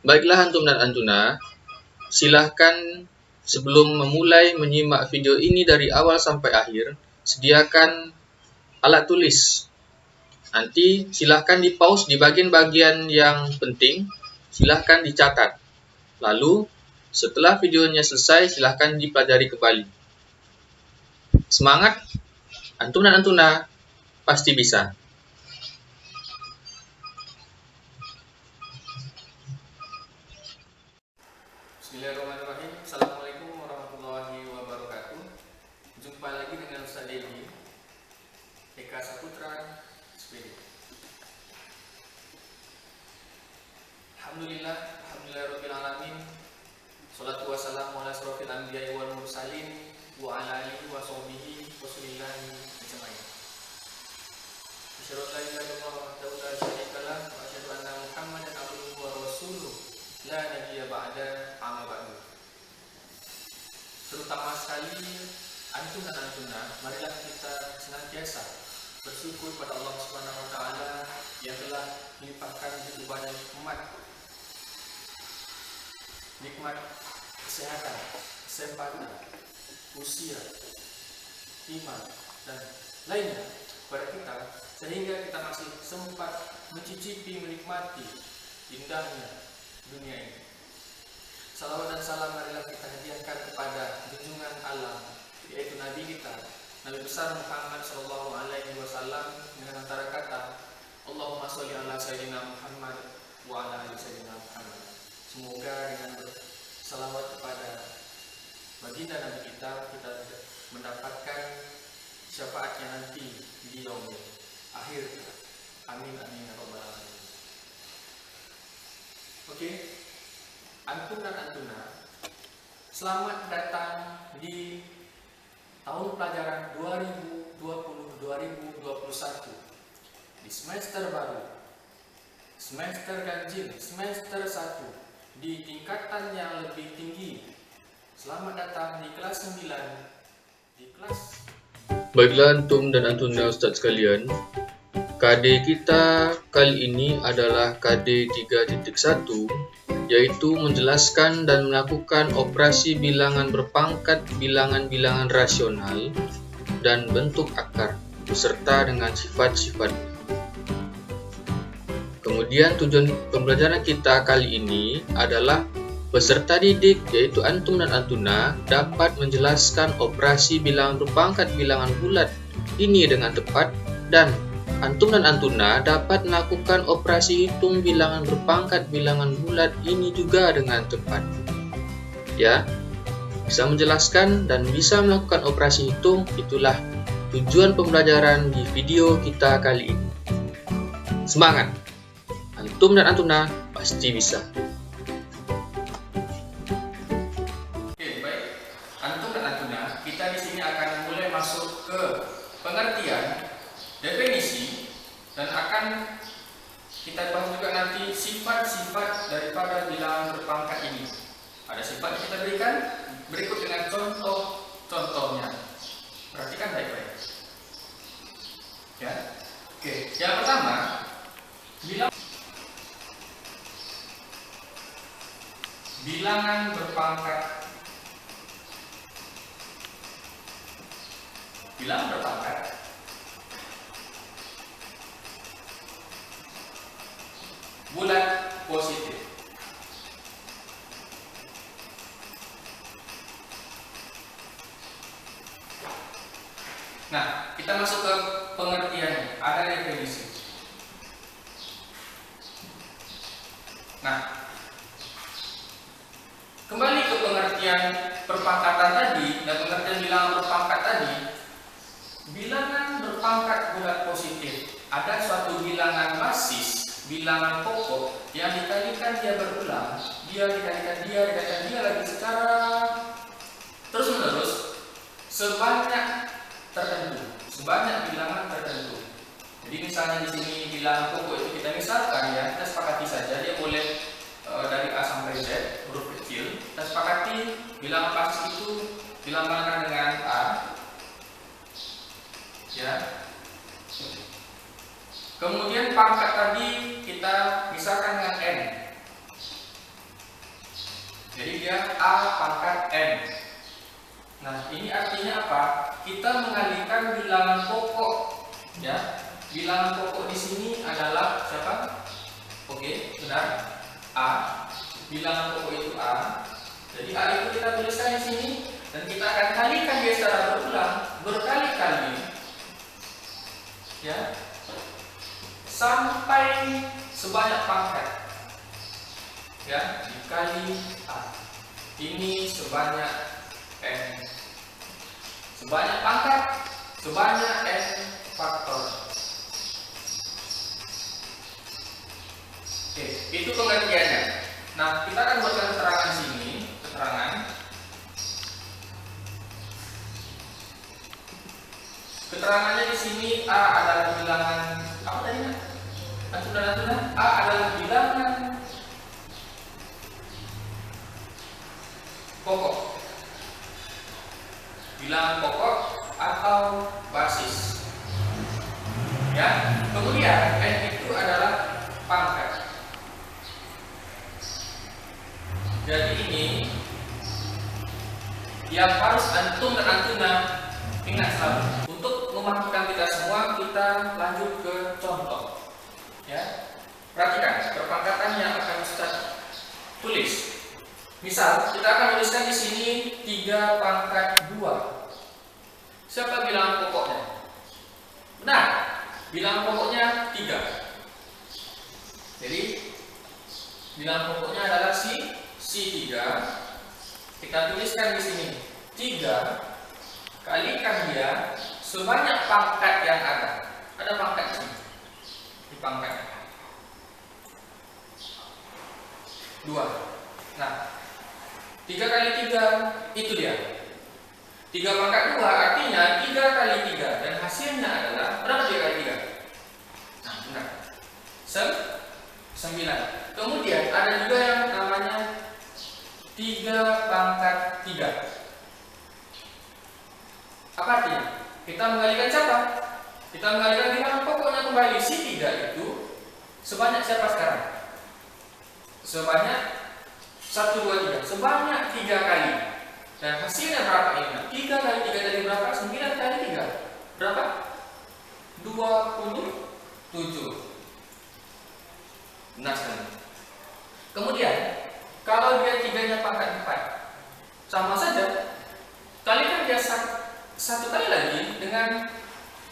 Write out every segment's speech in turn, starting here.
Baiklah Antum dan Antuna, silahkan sebelum memulai menyimak video ini dari awal sampai akhir, sediakan alat tulis. Nanti silahkan di pause di bagian-bagian yang penting, silahkan dicatat. Lalu setelah videonya selesai, silahkan dipelajari kembali. Semangat, Antum dan Antuna pasti bisa. Bismillahirrahmanirrahim. Assalamualaikum warahmatullahi wabarakatuh. Jumpa lagi dengan Ustaz Dedi, Eka Saputra, SPD. Alhamdulillahirrahmanirrahim. Salatu wassalamu ala asrofil anbiya'i wal mursalin wa ala alihi wa sahbihi wa salillahi ajma'in. Asyhadu an la ilaha illallah wahdahu la syarika lah wa asyhadu anna Muhammadan abduhu wa rasuluh la nabiyya ba'da amma ba'du. Terutama sekali antum dan antuna, marilah kita senantiasa bersyukur pada Allah Subhanahu wa taala yang telah melimpahkan begitu banyak nikmat kesehatan, kesempatan, usia, iman dan lainnya kepada kita, sehingga kita masih sempat mencicipi, menikmati indahnya dunia ini. Salawat dan salam marilah kita hadiahkan kepada junjungan alam, yaitu Nabi kita, Nabi besar Muhammad Sallallahu Alaihi Wasallam, dengan antara kata Allahumma sholli ala Sayyidina Muhammad wa ala ali Sayyidina Muhammad. Semoga dengan bersalawat kepada baginda Nabi kita mendapatkan syafaatnya nanti di yaumil akhir. Amin amin ya rabbal alamin. Oke. Antum dan Antuna, selamat datang di tahun pelajaran 2020-2021 di semester baru, semester ganjil, semester 1 di tingkatan yang lebih tinggi. Selamat datang di kelas 9, di kelas. Baiklah Antum dan Antuna Ustaz sekalian, KD kita kali ini adalah KD 3.1, yaitu menjelaskan dan melakukan operasi bilangan berpangkat bilangan-bilangan rasional dan bentuk akar beserta dengan sifat-sifatnya. Kemudian tujuan pembelajaran kita kali ini adalah peserta didik, yaitu Antum dan Antuna, dapat menjelaskan operasi bilangan berpangkat bilangan bulat ini dengan tepat, dan Antum dan Antuna dapat melakukan operasi hitung bilangan berpangkat bilangan bulat ini juga dengan tepat. Ya, bisa menjelaskan dan bisa melakukan operasi hitung, itulah tujuan pembelajaran di video kita kali ini. Semangat! Antum dan Antuna pasti bisa. Oke, baik. Antum dan Antuna, kita di sini akan mulai masuk ke pengertian, definisi, dan akan kita bahas juga nanti sifat-sifat daripada bilangan berpangkat ini. Ada sifat yang kita berikan berikut dengan contoh-contohnya. Perhatikan baik-baik. Ya. Oke, yang pertama, bilangan berpangkat. Bilangan berpangkat bulat positif. Nah, kita masuk ke pengertiannya. Ada definisi. Nah, kembali ke pengertian perpangkatan tadi dan pengertian bilangan berpangkat tadi. Bilangan berpangkat bulat positif, ada suatu bilangan basis, bilangan pokok yang dikalikan dia berulang, dia dikalikan dia lagi secara terus menerus sebanyak tertentu, sebanyak bilangan tertentu. Jadi misalnya di sini bilangan pokok itu kita misalkan ya, kita sepakati saja dia boleh dari A sampai Z huruf kecil. Kita sepakati bilangan basis itu dilambangkan dengan A, ya. Kemudian pangkat tadi kita misalkan dengan N. Jadi dia A pangkat N. Nah, ini artinya apa? Kita mengalihkan bilangan pokok, ya. Bilangan pokok di sini adalah siapa? Oke, benar. A. Bilangan pokok itu A. Jadi A itu kita tuliskan di sini dan kita akan kalikan dia secara berulang berkali-kali, ya, sampai sebanyak pangkat, ya, dikali A. Ini sebanyak N. Sebanyak pangkat, sebanyak N faktor. Oke, itu pengertiannya. Nah, kita akan buatkan keterangan di sini, keterangan. Keterangannya di sini A adalah bilangan apa tadi? Aturan-aturan A adalah bilangan pokok. Bilangan pokok atau basis. Ya, kemudian N itu adalah pangkat. Jadi ini yang harus antum dan antuna ingat selalu. Untuk memastikan kita semua, kita lanjut ke contoh. Ya, perhatikan perpangkatan yang akan kita tulis. Misal kita akan tuliskan di sini 3 pangkat 2. Siapa bilangan pokoknya? Benar, bilangan pokoknya 3. Jadi bilangan pokoknya adalah si 3. Kita tuliskan di sini 3 kalikan dia sebanyak pangkat yang ada. Ada pangkat di sini. Di pangkat 2. Nah, 3 kali 3 itu dia. 3 pangkat 2 artinya 3 kali 3 dan hasilnya adalah berapa 3 kali 3? Nah, benar. 9. Kemudian ada juga yang namanya 3 pangkat 3. Apa artinya? Kita mengalihkan siapa? Kita mengalihkan bilangan pokoknya kembali. Si 3 itu sebanyak siapa sekarang? Sebanyak 1, 2, 3. Sebanyak 3 kali. Dan hasilnya berapa ini? 3 kali 3 tadi berapa? 9 kali 3. Berapa? 27. Benar sekali. Kemudian, kalau dia 3-nya pangkat 4, sama saja. Kalikan dia satu kali lagi dengan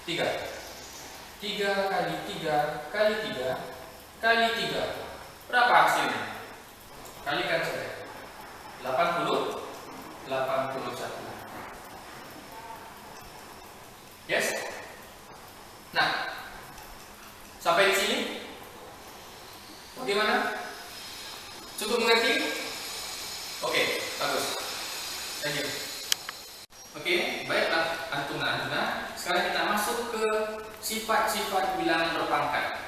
3. 3 kali 3 kali 3 kali 3. Berapa hasilnya? Kalikan saja. 81. Yes? Nah, sampai di sini bagaimana? Cukup mengerti? Oke, bagus. Thank you. Oke, baiklah antuna. Sekarang kita masuk ke sifat-sifat bilangan berpangkat.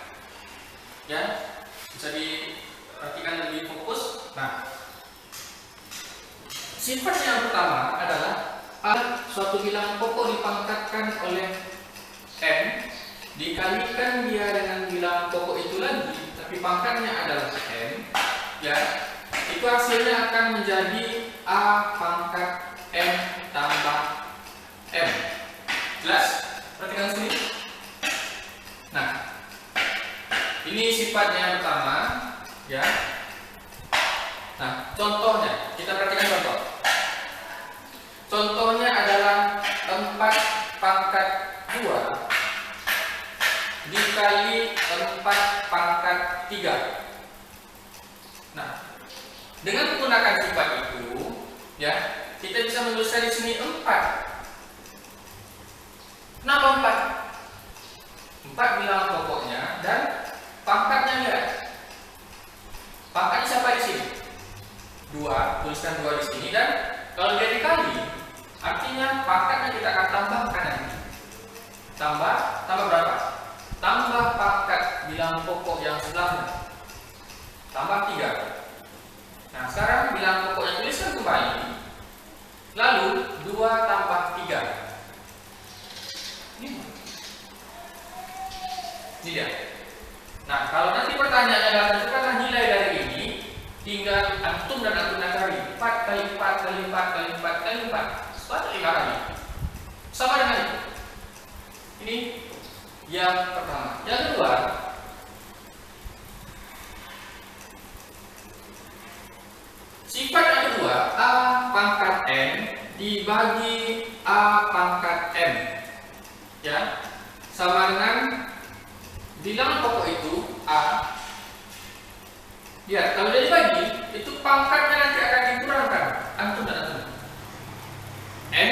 Ya, bisa diperhatikan lebih fokus. Nah, sifat yang pertama adalah suatu bilangan pokok dipangkatkan oleh N, dikalikan dia dengan bilangan pokok itu lagi, tapi pangkatnya adalah N, ya, itu hasilnya akan menjadi A pangkat N tambah M. Jelas? Perhatikan sini. Nah, ini sifatnya yang pertama, ya. Nah, contohnya, kita perhatikan contoh. Contohnya adalah 4 pangkat 2 dikali 4 pangkat 3. Nah, dengan menggunakan sifat itu, ya, kita bisa menuliskan di sini 4. Kenapa 4? 4 bilangan pokoknya dan pangkatnya lihat. Pangkatnya siapa di sini? 2, tuliskan 2 di sini, dan kalau dia dikali, artinya pangkatnya kita akan tambahkan nanti. Tambah berapa? Tambah pangkat bilangan pokok yang sebelahnya. Tambah 3. Nah, sekarang bilangan pokoknya tuliskan kembali. Lalu 2 tambah 3. Ini dia. Nah, kalau nanti pertanyaannya adalah tentukanlah nilai dari ini, tinggal antum dan antuna cari. 4 kali 4 kali 4 kali 4 kali 4 sebanyak 5 kali. Sama dengan itu. Ini yang pertama. Yang kedua, sifat yang kedua, A pangkat N dibagi A pangkat M, ya, sama dengan bilangan pokok itu A. Ya, kalau dia dibagi, itu pangkatnya nanti akan dikurangkan. Antun dan antun. N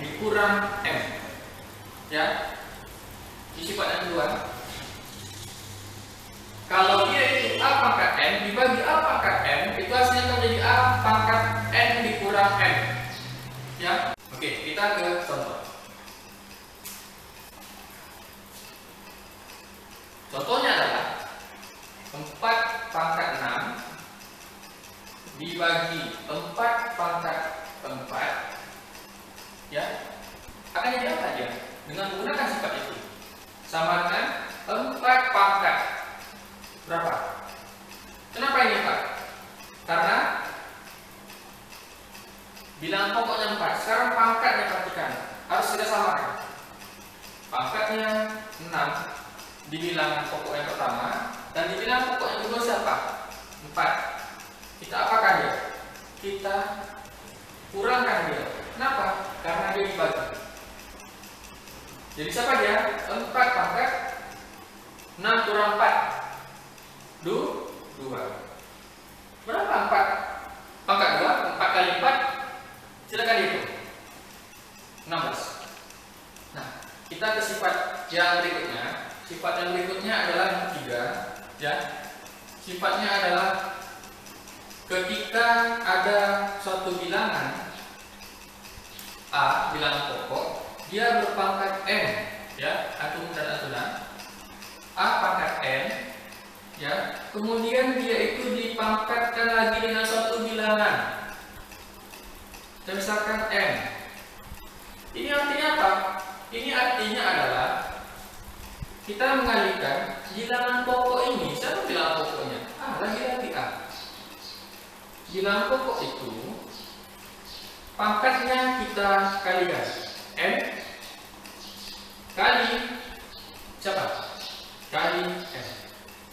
dikurang M, ya. Di sifat yang kedua, kalau dia itu A pangkat N dibagi A pangkat M, itu hasilnya akan menjadi A pangkat N dikurang M, ya. Oke, kita ke contoh. Contohnya adalah 4 pangkat 6 dibagi 4 pangkat 4, ya. Akan jadi apa dia? Dengan menggunakan sifat itu. Sama dengan 4 pangkat berapa? Kenapa ini, Pak? Karena bilangan pokoknya 4. Sekarang pangkatnya perhatikan. Harus kita samakan. Pangkatnya 6 di bilangan pokok yang pertama dan di bilangan pokok yang kedua siapa? 4. Kita apakan dia? Kita kurangkan dia. Kenapa? Karena dia dibagi. Jadi siapa dia? 4 pangkat 6 kurang 4 2. Berapa 4 pangkat 2? 4 kali 4, silakan dihitung, 16. Nah, kita ke sifat yang berikutnya. Sifat yang berikutnya adalah yang ketiga, ya. Sifatnya adalah ketika ada suatu bilangan A, bilangan pokok, dia berpangkat M, ya, antun dan antunan. A pangkat N, ya. Kemudian dia itu dipangkatkan lagi dengan suatu bilangan. Kita misalkan M. Ini artinya apa? Ini artinya adalah kita mengalihkan bilangan pokok ini. Siapa bilangan pokoknya? Lagi-lagi A. Bilangan pokok itu pangkatnya kita kalikan. M kali siapa? Kali M.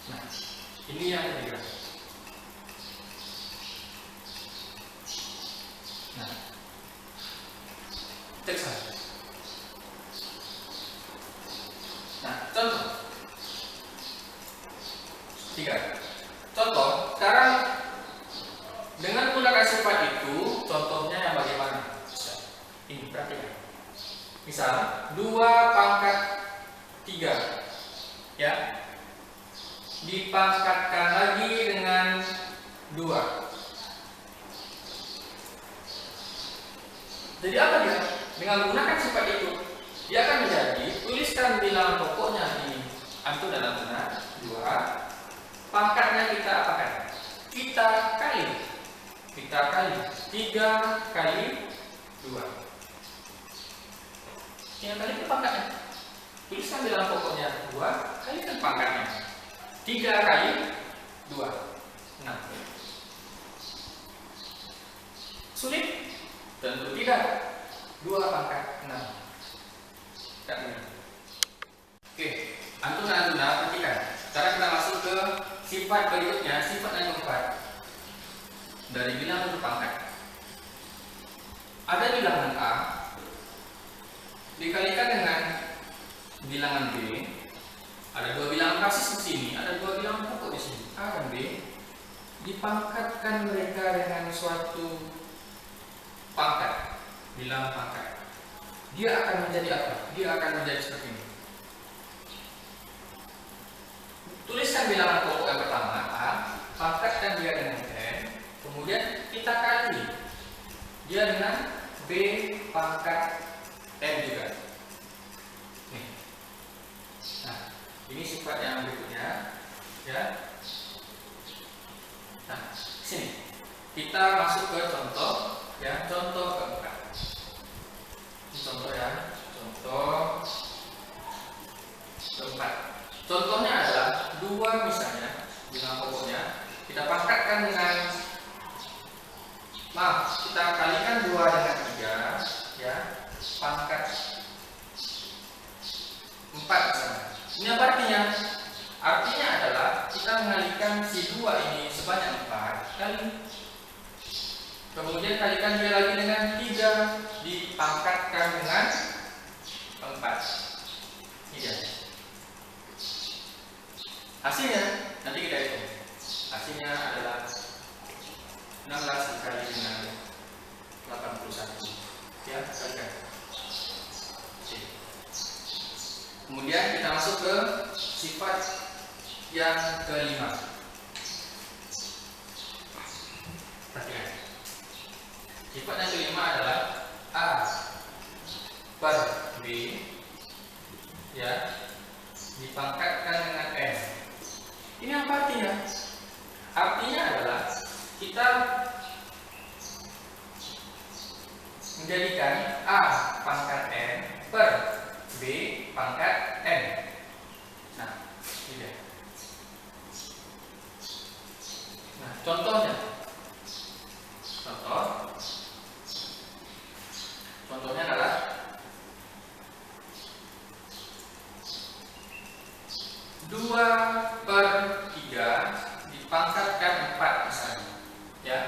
Nah, ini yang ketiga. Nah, cek saja. Nah, contoh 3. Contoh, sekarang dengan menggunakan sifat itu, contohnya yang bagaimana? Ini perhatikan. Misal 2 pangkat 3, ya, dipangkatkan lagi dengan 2. Jadi apa dia? Dengan menggunakan sifat itu, dia akan menjadi, tuliskan bilangan pokoknya di antun dan antunan 2. Pangkatnya kita apakan? Kita kali 3 kali 2. Yang kali itu pangkatnya. Tuliskan bilangan pokoknya 2, kalikan pangkatnya 3 kali 2, 6. Sulit? Tentu tidak. 2 pangkat 6. Oke, antun-antun perhatikan. Sekarang kita masuk ke sifat berikutnya, sifat yang keempat. Dari bilangan berpangkat. Ada bilangan A dikalikan dengan bilangan B. Ada 2 bilangan basis di sini, ada 2 bilangan pokok di sini, A dan B. Dipangkatkan mereka dengan suatu pangkat, bilangan pangkat. Dia akan menjadi apa? Dia akan menjadi seperti ini. Tuliskan bilangan pokok yang pertama A, pangkatkan dia dengan N, kemudian kita kali dia dengan B pangkat N juga. Nih. Nah, ini sifat yang berikutnya, ya. Nah, sini kita masuk ke contoh, ya, contoh keempat. Ini contoh ya, contoh keempat. Contohnya adalah 2 misalnya, bilangan pokoknya kita pangkatkan dengan Maaf, kita kalikan 2 dengan 3, ya, pangkat 4 di sana. Ini apa artinya? Artinya adalah kita mengalikan si 2 ini sebanyak 4 kali. Kemudian kalikan dia lagi dengan 3, dipangkatkan dengan 4. Ini dia. Hasilnya, nanti kita hitung. Hasilnya adalah 16 dikali dengan 81. Ya, kalikan. Oke. Kemudian kita masuk ke sifat yang kelima. Perhatikan. Sifat yang kelima adalah A per B, ya, dipangkatkan dengan N. Ini apa artinya? Artinya adalah kita menjadikan A pangkat N per B pangkat N. Nah, ini dia. Nah, contohnya. Contohnya adalah dua per 3 dipangkatkan 4 misalnya. Ya.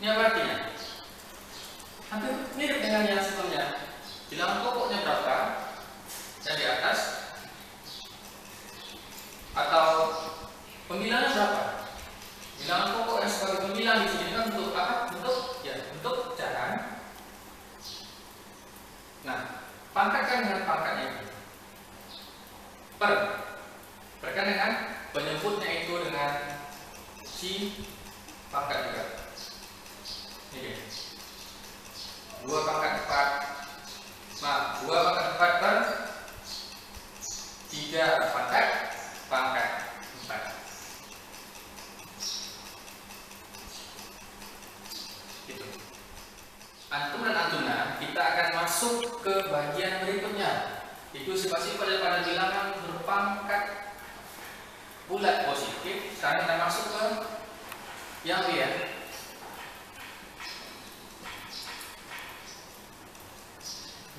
Ini apa artinya? Hampir mirip dengan yang sebelumnya. Bilangan pokoknya berapa? Yang di atas. Atau pembilangan berapa? Bilangan pokok yang sebagai pembilang di sini kan untuk apa? Untuk jaran. Nah, pangkatkan dengan pangkatnya itu. Berkan dengan penyebutnya itu dengan si pangkat juga. Ini dia. 2 pangkat 4. Nah, 2 pangkat 4 per 3 pangkat 4. Gitu. Antum dan antuna, kita akan masuk ke bagian berikutnya. Itu sifat-sifat daripada bilangan berpangkat bulat positif. Sekarang kita masuk ke yang B, ya.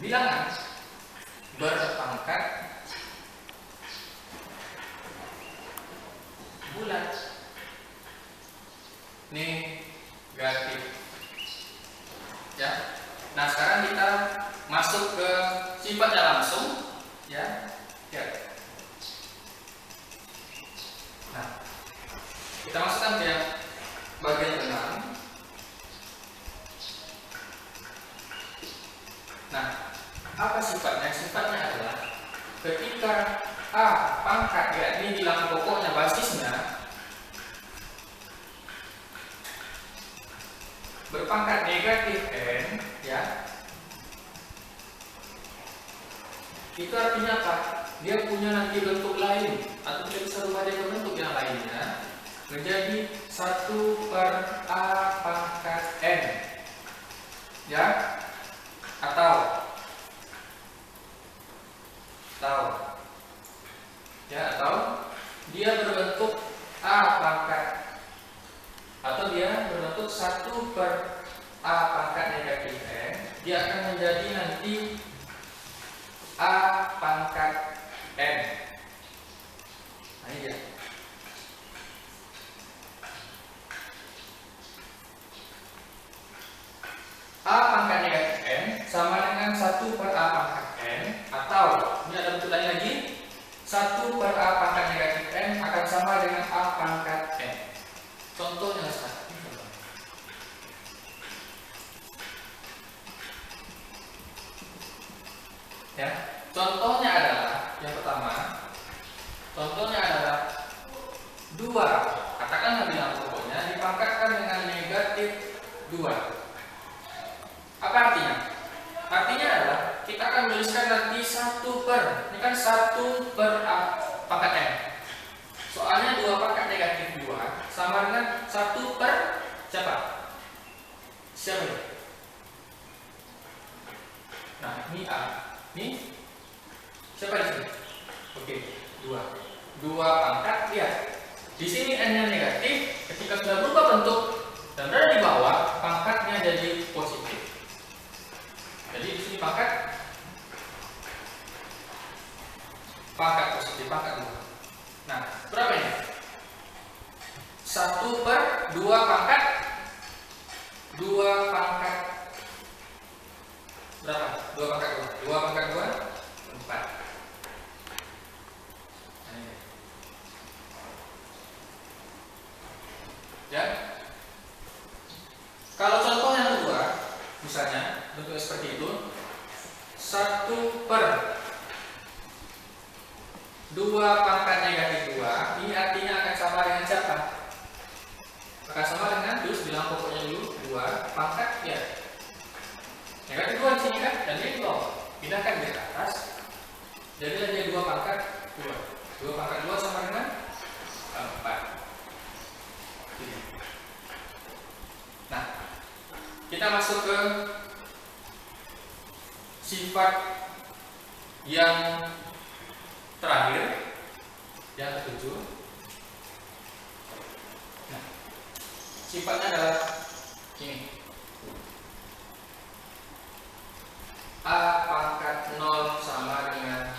Bilangan berpangkat bulat negatif, ya. Nah, sekarang kita masuk ke sifatnya langsung, ya. Nah, kita masukkan ke bagian 6. Nah, apa sifatnya? Sifatnya adalah ketika A pangkat, yakni bilangan pokoknya basisnya berpangkat negatif N, ya. Itu artinya apa? Dia punya nanti bentuk lain, atau kita bisa rubah dia ke bentuk yang lainnya menjadi 1 per A pangkat N, ya. Atau dia berbentuk A pangkat, atau dia berbentuk 1 per A pangkat negatif N. Dia akan menjadi nanti A pangkat N. Nah, ini dia. A pangkat negatif N sama dengan 1 per A pangkat N, atau ini ada bentuk lain lagi, 1 per A pangkat negatif N akan sama dengan A pangkat N. Contohnya sekarang. Ya, contohnya adalah yang pertama. Contohnya adalah 2. Katakanlah bilangan pokoknya dipangkatkan dengan negatif 2. Apa artinya? Artinya adalah kita akan menuliskan nanti 1 per, ini kan 1 per A pangkat N. Soalnya 2 pangkat negatif 2 sama dengan 1 per siapa? Siapa ini? Nah, ini A. Ini siapa di sini? Oke, 2 pangkat, lihat. Di sini N-nya negatif, ketika sudah berubah bentuk Dan berada di bawah, pangkatnya jadi positif. Jadi di sini pangkat positif, pangkat 2. Nah, berapa ini? 1/2 pangkat 2 pangkat berapa? 2 pangkat 2. 2 pangkat 2 4. Nah, ini. Ya. Kalau contoh yang kedua, misalnya bentuknya seperti itu, 1/2 pangkat negatif 2, ini artinya akan sama dengan siapa? Akan sama dengan, terus bilang pokoknya dulu, 2 pangkat ya negatif 2 di sini kan, dan ini 2. Pindahkan ke atas, jadilah dia 2 pangkat 2. 2 pangkat 2 sama dengan 4. Nah, kita masuk ke sifat yang terakhir, yang ketujuh. Nah, sifatnya adalah ini. A pangkat 0 sama dengan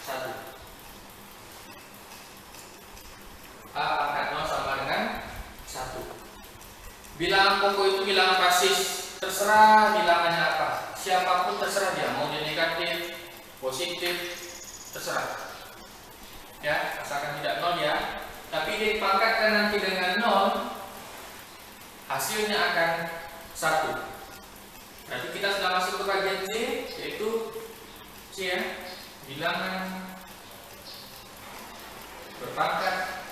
1. A pangkat 0 sama dengan 1. Bilangan pokok itu bilangan basis, terserah bilangannya apa. Siapapun terserah dia, mau dia negatif, positif, terserah. Ya, asalkan tidak 0 ya. Tapi dipangkatkan nanti dengan 0, hasilnya akan 1. Berarti kita sudah masuk ke bagian C, yaitu C ya, bilangan berpangkat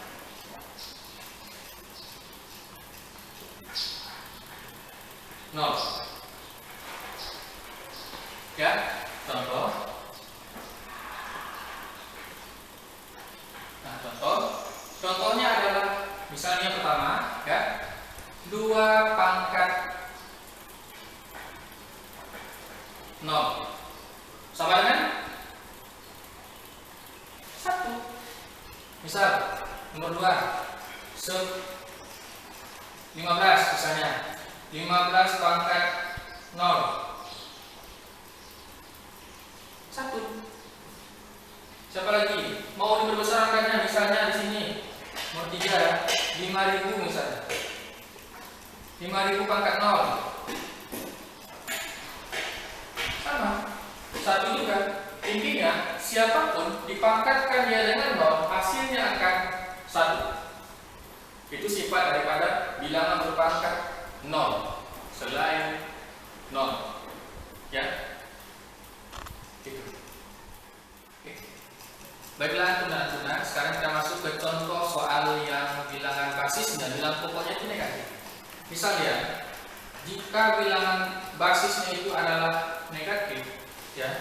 nol. Ya, contoh. Nah, contohnya adalah misalnya pertama, ya, 2 pangkat 0 sama dengan 1. Misal nomor 2 15 misalnya 15 pangkat 0 1. Siapa lagi mau diperbesar angkanya, misalnya di sini nomor 3 ya, 5000 misalnya 5000 pangkat 0 sama 1 juga. Intinya siapapun dipangkatkan dia dengan 0, hasilnya akan 1. Itu sifat daripada bilangan berpangkat 0 selain 0. Ya. Gitu. Oke. Baiklah teman-teman, sekarang kita masuk ke contoh soal yang bilangan basisnya, bilangan pokoknya itu negatif. Misalnya, jika bilangan basisnya itu adalah negatif, ya,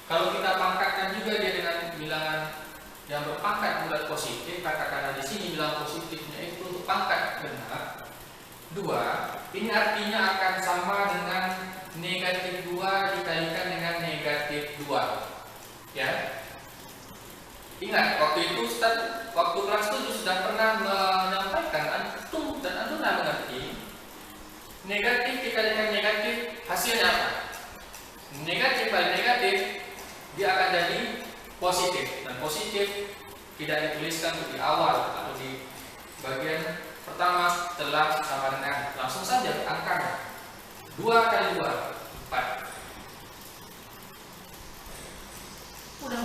kalau kita pangkatkan juga dia dengan bilangan yang berpangkat bulat positif, katakanlah di sini bilangan positifnya itu untuk pangkat benar 2, ini artinya akan sama dengan negatif 2 dikalikan dengan negatif 2. Ya, ingat waktu itu waktu kelas 7 sudah pernah menyampaikan antum dan antum mengerti negatif dikalikan negatif hasilnya apa? Negatif kali negatif dia akan jadi positif, dan positif tidak dituliskan di awal atau di bagian pertama setelah sama dengan, langsung saja angkanya 2 kali 2 4. Udah.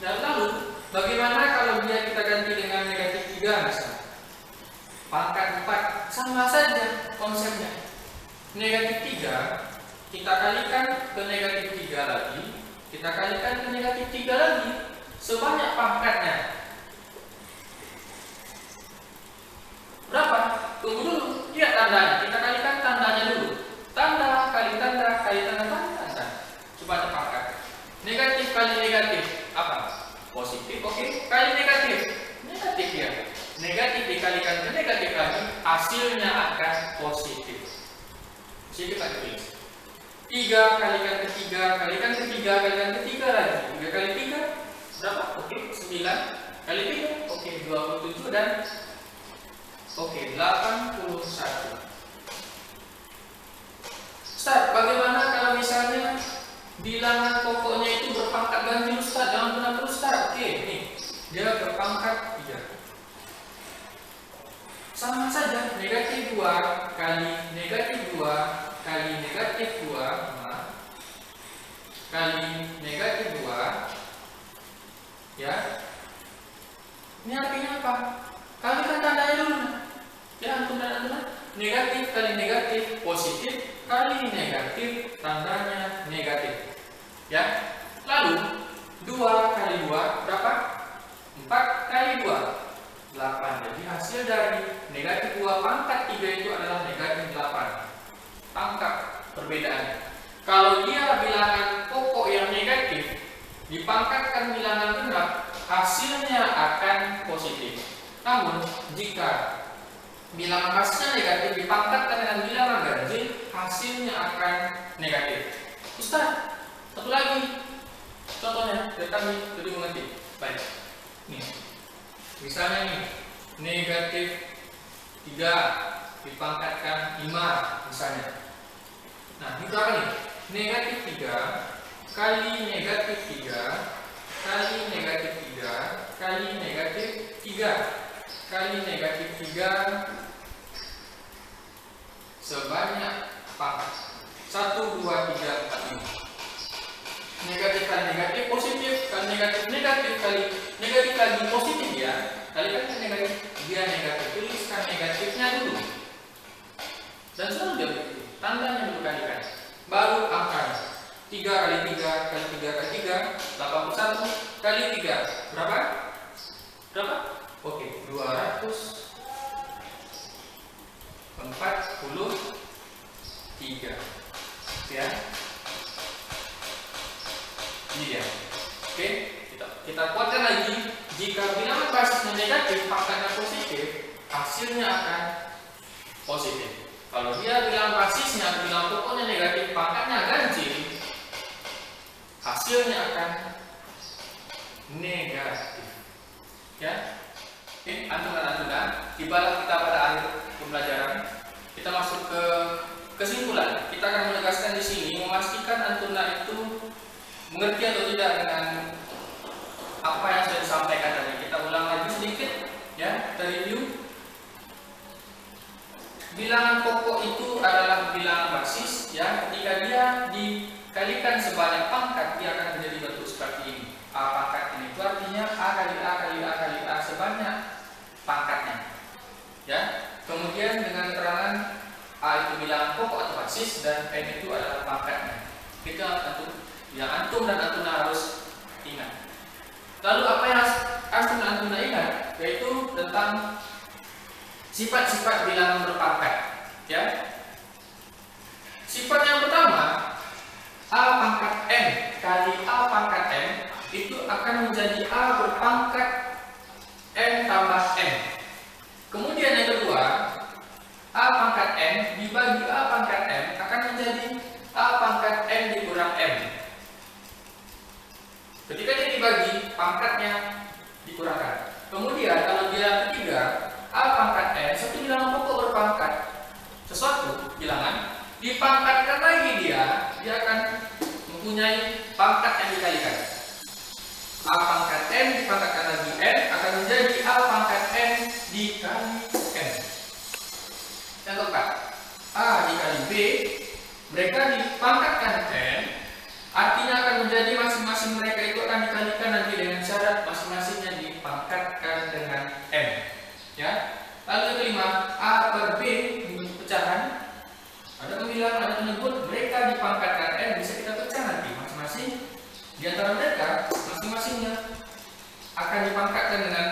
Dan lalu bagaimana kalau dia kita ganti dengan negatif 3 misalnya, pangkat 4, sama saja konsepnya. Negatif 3 kita kalikan ke negatif 3 lagi, kita kalikan ke negatif 3 lagi, sebanyak pangkatnya. Berapa? Tunggu dulu, lihat tandanya, kita kalikan tandanya dulu. Tanda kali tanda kali tanda tanda, sebanyak pangkat. Negatif kali negatif apa? Positif, oke. Kali negatif, negatif ya. Negatif dikalikan ke negatif lagi, hasilnya akan positif. Positif akan tulis. 3 kalikan ke 3, kalikan ke 3, kalikan ke 3 lagi. 3 kali 3 berapa? Oke, 9 kali 3, oke, 27 dan Oke, 81. Ustaz, bagaimana kalau misalnya bilangan pokoknya itu berpangkat ganjil Ustaz? Jangan pernah terus Ustaz. Oke, nih. Dia berpangkat 3. Sama saja, negatif 2 kali negatif 2 kali negatif 2 kali negatif 2, ya. Ini artinya apa? Kalikan tandanya dulu. Ya, antum. Negatif kali negatif positif kali negatif tandanya negatif. Ya. Lalu 2 kali 2 berapa? 4 kali 2 8. Jadi hasil dari negatif 2 pangkat 3 itu adalah negatif 8. Tangkap perbedaannya. Kalau dia bilangan pokok yang negatif dipangkatkan bilangan genap, hasilnya akan positif. Namun jika bilangan hasilnya negatif dipangkatkan dengan bilangan ganjil, hasilnya akan negatif. Ustaz, satu lagi contohnya biar kami lebih mengerti. Baik. Nih. Misalnya nih, negatif 3 dipangkatkan 5 misalnya. Nah, itu apa nih? Negatif 3 kali negatif 3 kali negatif 3 kali negatif 3 kali negatif 3 sebanyak pangkat 1, 2, 3, 4, 5. Negatif kali negatif positif kali negatif negatif kali negatif lagi positif ya. Kalikan kan negatif, dia negatif, tuliskan negatifnya dulu. Dan selalu dia begitu. Tandanya dulu kalikan. Baru angkanya. 3 kali 3 kali 3 kali 3 81 kali 3 berapa? Berapa? Oke, 243. Ya. Ini dia. Oke, kita kuatkan lagi. Jika bilangan basisnya negatif, pangkatnya positif, hasilnya akan positif. Kalau dia bilangan basisnya, bilangan pokoknya negatif, pangkatnya ganjil, hasilnya akan negatif. Ya. Oke, antum-antum, tibalah kita pada akhir pembelajaran. Kita masuk ke kesimpulan. Kita akan menegaskan di sini, memastikan antum itu mengerti atau tidak dengan apa yang sudah disampaikan tadi. Kita ulang lagi sedikit, ya, kita review. Bilangan pokok itu adalah bilangan basis, ya. Ketika dia dikalikan sebanyak pangkat, dia akan menjadi bentuk seperti ini. A pangkat ini itu artinya A kali A kali A kali A sebanyak pangkatnya, ya. Kemudian dengan keterangan A itu bilangan pokok atau basis dan N itu adalah pangkatnya. Itu yang antum dan antuna harus ingat. Lalu apa yang antum dan antuna ingat? Yaitu tentang sifat-sifat bilangan berpangkat, ya. Sifat yang pertama, A pangkat N kali A pangkat M itu akan menjadi A berpangkat N tambah M. Kemudian yang kedua, A pangkat N dibagi A pangkat M akan menjadi A pangkat N dikurang M. Ketika dia dibagi, pangkatnya dikurangkan. Kemudian kalau bilangan ketiga, A pangkat N, satu bilangan pokok berpangkat sesuatu bilangan, dipangkatkan lagi dia akan mempunyai pangkat yang dikalikan. A pangkat N dipangkatkan lagi N akan menjadi A pangkat N dikali M. Yang keempat, A dikali B, mereka dipangkatkan N, artinya akan menjadi masing-masing mereka itu akan dikalikan nanti dengan syarat masing-masingnya dipangkatkan dengan M. Ya. Lalu yang kelima, A per B dibentuk pecahan. Ada pembilang, ada penyebut, mereka dipangkatkan N, bisa kita pecah nanti masing-masing. Di antara mereka, masing-masingnya akan dipangkatkan dengan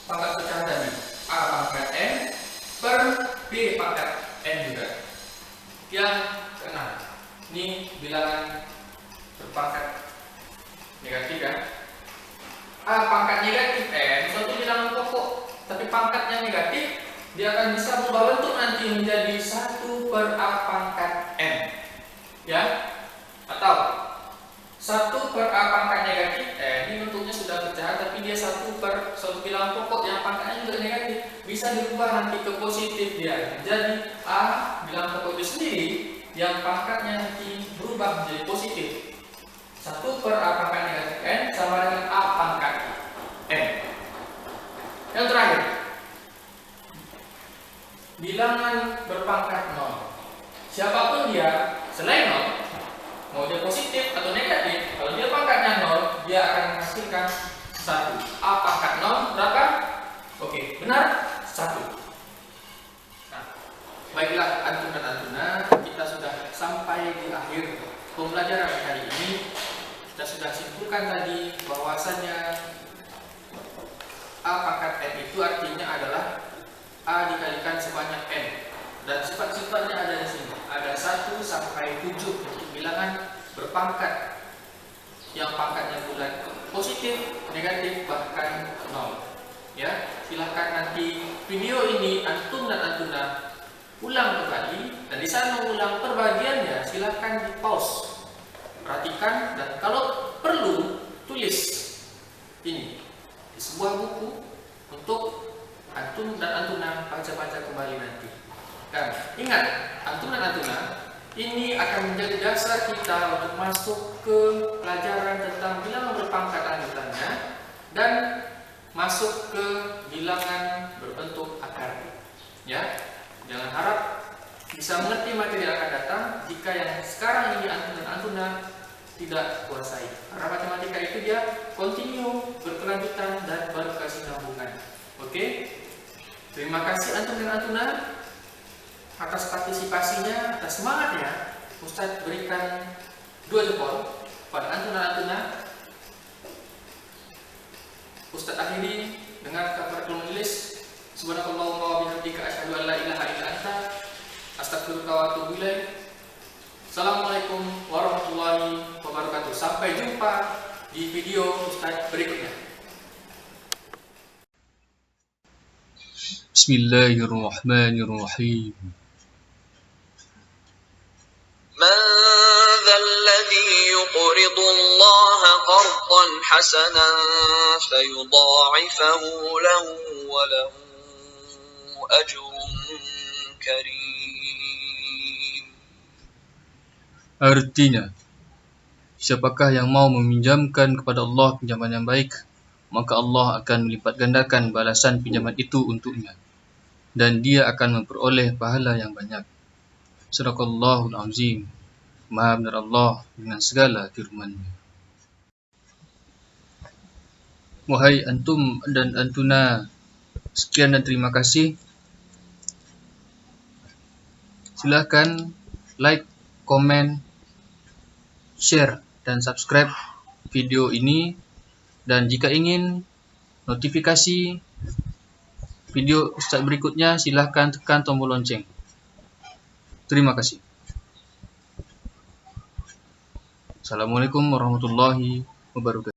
pangkat pecahan tadi. A pangkat N per B pangkat N juga. Yang keenam, ini bilangan berpangkat negatif ya. A pangkat negatif N, suatu bilangan pokok tapi pangkatnya negatif, dia akan bisa berubah bentuk nanti menjadi 1 per A pangkat N, ya. Atau 1 per A pangkat negatif N, ini bentuknya sudah pecahan tapi dia dia satu bilangan pokok yang pangkatnya juga negatif, bisa dirubah nanti ke positif dia. Jadi A bilangan pokok itu sendiri yang pangkatnya nanti berubah menjadi positif. 1 per A pangkat negatif N sama dengan A pangkat N. Yang terakhir, bilangan berpangkat 0. Siapapun dia selain 0, mau dia positif atau negatif, kalau dia pangkatnya 0, dia akan menghasilkan 1. A pangkat 0 berapa? Oke, benar? 1. Nah, baiklah Antun dan Antuna, kita sudah sampai di akhir pembelajaran hari ini. Kita sudah simpulkan tadi bahwasanya A pangkat N itu artinya adalah A dikalikan sebanyak N. Dan sifat-sifatnya ada di sini. Ada 1 sampai 7 untuk bilangan berpangkat yang pangkatnya bulat, positif, negatif, bahkan 0. Ya, silahkan nanti video ini Antum dan Antuna ulang kembali, dan di sana ulang perbagiannya silahkan di pause, perhatikan, dan kalau perlu tulis ini di sebuah buku untuk Antum dan Antuna baca-baca kembali nanti. Dan ingat, Antum dan Antuna, ini akan menjadi dasar kita untuk masuk ke pelajaran tentang bilangan berpangkat lanjutannya dan masuk ke bilangan berbentuk akar. Ya, jangan harap bisa mengerti materi yang akan datang jika yang sekarang ini Antum dan Antuna tidak kuasai. Karena matematika itu dia continue, berkelanjutan, dan berkesinambungan. Oke? Terima kasih Antum dan Antuna atas partisipasinya, atas semangatnya. Ustadz berikan 2 jempol pada Antum dan Antuna. Ustadz akhiri dengan kafaratul majelis. Subhanakallahumma wa bihamdika asyhadu an la ilaha illa anta astaghfiruka wa atubu ilaik. Assalamualaikum warahmatullahi wabarakatuh. Sampai jumpa di video Ustadz berikutnya. Bismillahirrahmanirrahim. من ذا الذي يقرض الله قرضا حسنا فيضاعفه له وله أجر كريم. Artinya, siapakah yang mau meminjamkan kepada Allah pinjaman yang baik, maka Allah akan melipat gandakan balasan pinjaman itu untuknya, dan dia akan memperoleh pahala yang banyak. Sadaqallahul azim. Maha benar Allah dengan segala firman-Nya. Wahai Antum dan Antuna, sekian dan terima kasih. Silahkan like, komen, share, dan subscribe video ini. Dan jika ingin notifikasi video Ustadz berikutnya, silahkan tekan tombol lonceng. Terima kasih. Assalamualaikum warahmatullahi wabarakatuh.